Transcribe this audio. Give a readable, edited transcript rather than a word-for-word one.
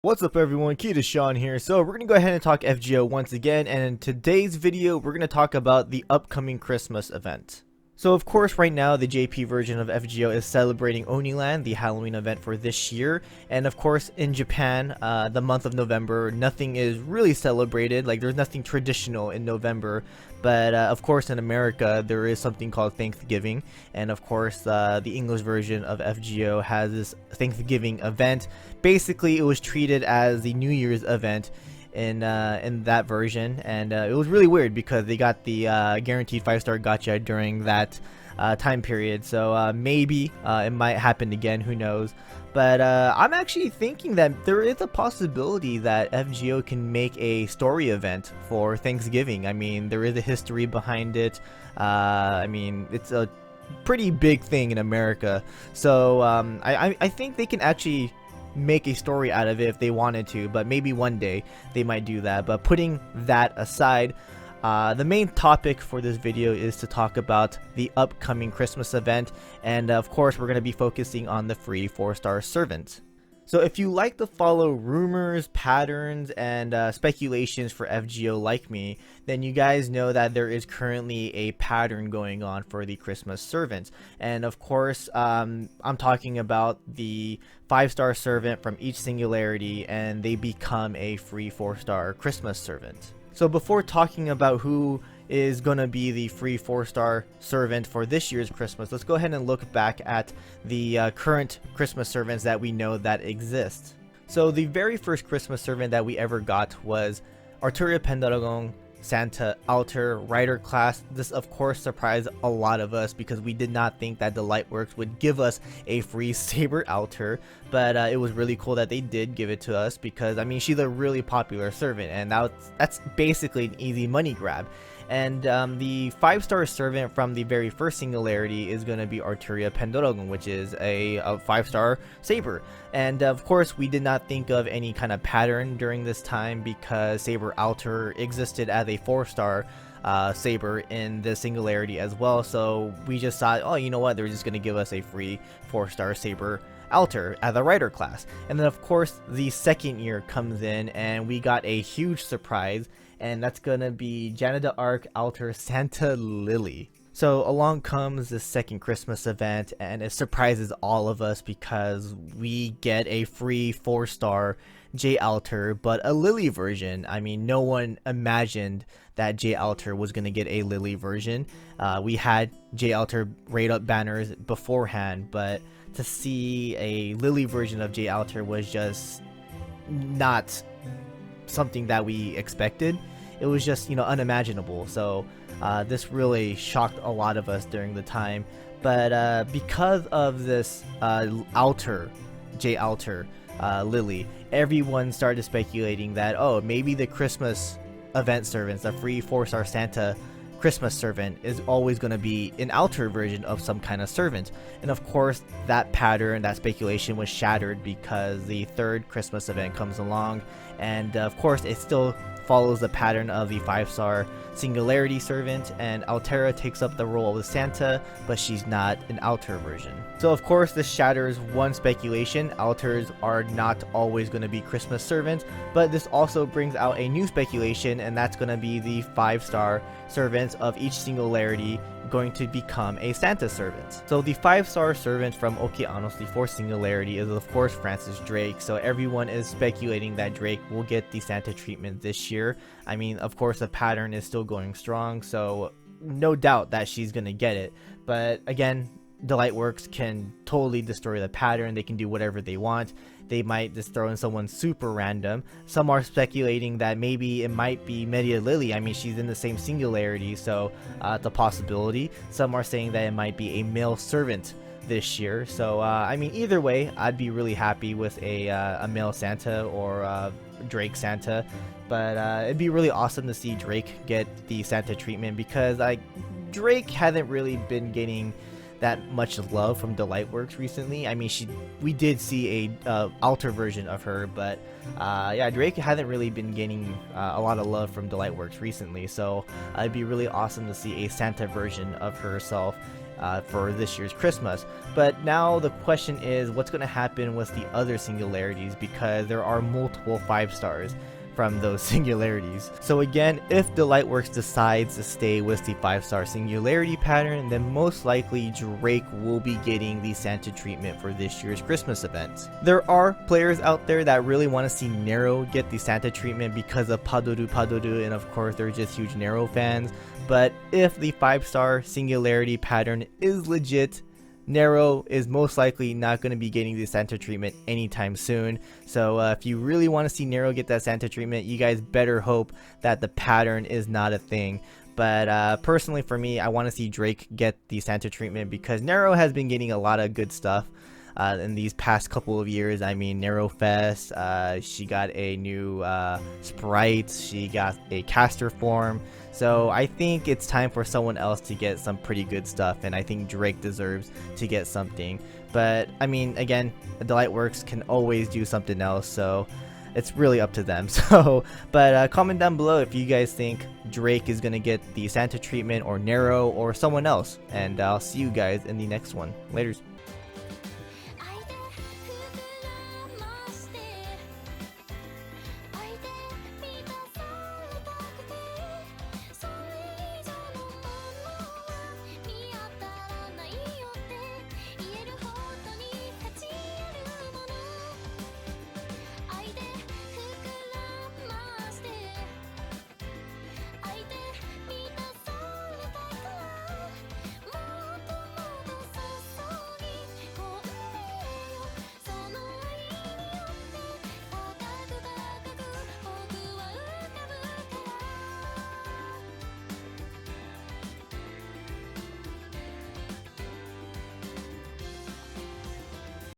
What's up everyone, KitaSean here. So we're going to go ahead and talk FGO once again, and in today's video we're going to talk about the upcoming Christmas event. So of course right now the JP version of FGO is celebrating Oniland, the Halloween event for this year, and of course in Japan, the month of November, nothing is really celebrated, like there's nothing traditional in November, but of course in America there is something called Thanksgiving, and of course the English version of FGO has this Thanksgiving event. Basically it was treated as the New Year's event in that version, and it was really weird because they got the guaranteed 5-star gacha during that time period, so maybe it might happen again, who knows. But I'm actually thinking that there is a possibility that FGO can make a story event for Thanksgiving. I mean, there is a history behind it. I mean, it's a pretty big thing in America, so I think they can actually make a story out of it if they wanted to, but maybe one day they might do that. But putting that aside, the main topic for this video is to talk about the upcoming Christmas event, and of course we're going to be focusing on the free 4-star servant. So if you like to follow rumors, patterns, and speculations for FGO like me, then you guys know that there is currently a pattern going on for the Christmas servants. And of course, I'm talking about the 5-star servant from each singularity, and they become a free 4-star Christmas servant. So before talking about who is going to be the free 4-star servant for this year's Christmas, let's go ahead and look back at the current Christmas servants that we know that exist. So the very first Christmas servant that we ever got was Arturia Pendragon Santa Alter Rider class. This of course surprised a lot of us because we did not think that the Lightworks would give us a free Saber Alter, but it was really cool that they did give it to us because I mean she's a really popular servant, and that's basically an easy money grab. And the 5-star servant from the very first singularity is going to be Arturia Pendragon, which is a 5-star saber. And of course we did not think of any kind of pattern during this time because Saber Alter existed as a 4-star saber in the singularity as well, so we just thought, oh, you know what, they're just going to give us a free 4-star saber Alter as a rider class. And then of course the second year comes in and we got a huge surprise, and that's gonna be Janida Arc Alter Santa Lily. So along comes the second Christmas event, and it surprises all of us because we get a free 4-star J Alter, but a Lily version. I mean, no one imagined that J Alter was gonna get a Lily version. We had J Alter raid up banners beforehand, but to see a Lily version of J Alter was just not something that we expected. It was just, you know, unimaginable. So this really shocked a lot of us during the time. But because of this Alter, J Alter Lily, everyone started speculating that, oh, maybe the Christmas event servants, the free 4-star Santa Christmas servant, is always going to be an Alter version of some kind of servant. And of course that pattern, that speculation was shattered because the third Christmas event comes along, and of course it still follows the pattern of the 5-star singularity servant, and Altera takes up the role of the Santa, but she's not an Alter version. So of course this shatters one speculation: Alters are not always going to be Christmas servants. But this also brings out a new speculation, and that's going to be the 5-star servants of each singularity going to become a Santa servant. So the 5-star servant from Okeanos, the 4th singularity, is of course Francis Drake. So everyone is speculating that Drake will get the Santa treatment this year. I mean, of course the pattern is still going strong, so no doubt that she's gonna get it. But again, the Lightworks can totally destroy the pattern. They can do whatever they want. They might just throw in someone super random. Some are speculating that maybe it might be Media Lily. I mean, she's in the same singularity, so it's a possibility. Some are saying that it might be a male servant this year. So I mean, either way, I'd be really happy with a male Santa or Drake Santa. But it'd be really awesome to see Drake get the Santa treatment because Drake hasn't really been getting that much love from the Lightworks recently. I mean, we did see a Alter version of her, but yeah, Drake hasn't really been getting a lot of love from the Lightworks recently, so it'd be really awesome to see a Santa version of herself for this year's Christmas. But now the question is, what's going to happen with the other singularities, because there are multiple 5 stars from those singularities. So again, if Delightworks decides to stay with the 5-star singularity pattern, then most likely Drake will be getting the Santa treatment for this year's Christmas event. There are players out there that really want to see Nero get the Santa treatment because of Padoru, and of course they're just huge Nero fans. But if the 5-star singularity pattern is legit, Nero is most likely not going to be getting the Santa treatment anytime soon. So if you really want to see Nero get that Santa treatment, you guys better hope that the pattern is not a thing. But personally for me, I want to see Drake get the Santa treatment because Nero has been getting a lot of good stuff in these past couple of years. I mean, Nero Fest, she got a new sprite, she got a caster form. So I think it's time for someone else to get some pretty good stuff, and I think Drake deserves to get something. But I mean, again, Delightworks can always do something else, so it's really up to them. So, but comment down below if you guys think Drake is gonna get the Santa treatment, or Nero, or someone else, and I'll see you guys in the next one. Laters.